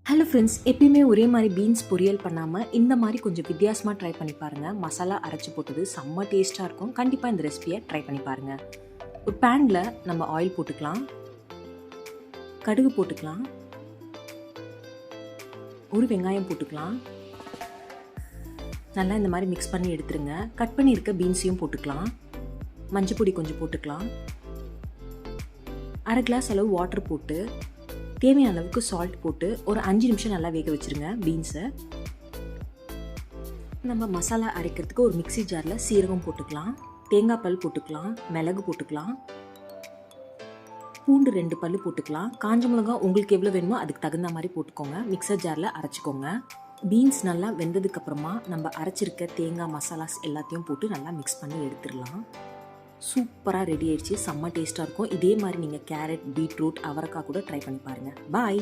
Hello friends, எப்பயுமே ஒரே மாதிரி பீன்ஸ் பொரியல் பண்ணாமல் இந்த மாதிரி கொஞ்சம் வித்தியாசமாக ட்ரை பண்ணி பாருங்கள். மசாலா அரைச்சி போட்டது செம்ம டேஸ்ட்டாக இருக்கும். கண்டிப்பாக இந்த ரெசிபியை ட்ரை பண்ணி பாருங்கள். ஒரு பேனில் நம்ம ஆயில் போட்டுக்கலாம், கடுகு போட்டுக்கலாம், ஒரு வெங்காயம் போட்டுக்கலாம். நல்லா இந்த மாதிரி மிக்ஸ் பண்ணி எடுத்துருங்க. கட் பண்ணியிருக்க பீன்ஸையும் போட்டுக்கலாம், மஞ்சள் பொடி கொஞ்சம் போட்டுக்கலாம், அரை கிளாஸ் அளவு வாட்டர் போட்டு தேவையான அளவுக்கு சால்ட் போட்டு ஒரு 5 நிமிஷம் நல்லா வேக வச்சுருங்க பீன்ஸை. நம்ம மசாலா அரைக்கிறதுக்கு ஒரு மிக்சி ஜாரில் சீரகம் போட்டுக்கலாம், தேங்காய் பல் போட்டுக்கலாம், மிளகு போட்டுக்கலாம், பூண்டு 2 பல் போட்டுக்கலாம், காஞ்ச மிளகா உங்களுக்கு எவ்வளோ வேணுமோ அதுக்கு தகுந்த மாதிரி போட்டுக்கோங்க. மிக்சர் ஜாரில் அரைச்சிக்கோங்க. பீன்ஸ் நல்லா வெந்ததுக்கப்புறமா நம்ம அரைச்சிருக்க தேங்காய் மசாலாஸ் எல்லாத்தையும் போட்டு நல்லா மிக்ஸ் பண்ணி எடுத்துடலாம். சூப்பராக ரெடி ஆயிடுச்சு. செம்ம டேஸ்ட்டாக இருக்கும். இதே மாதிரி நீங்கள் கேரட், பீட்ரூட், அவரைக்காய் கூட ட்ரை பண்ணி பாருங்கள். பாய்.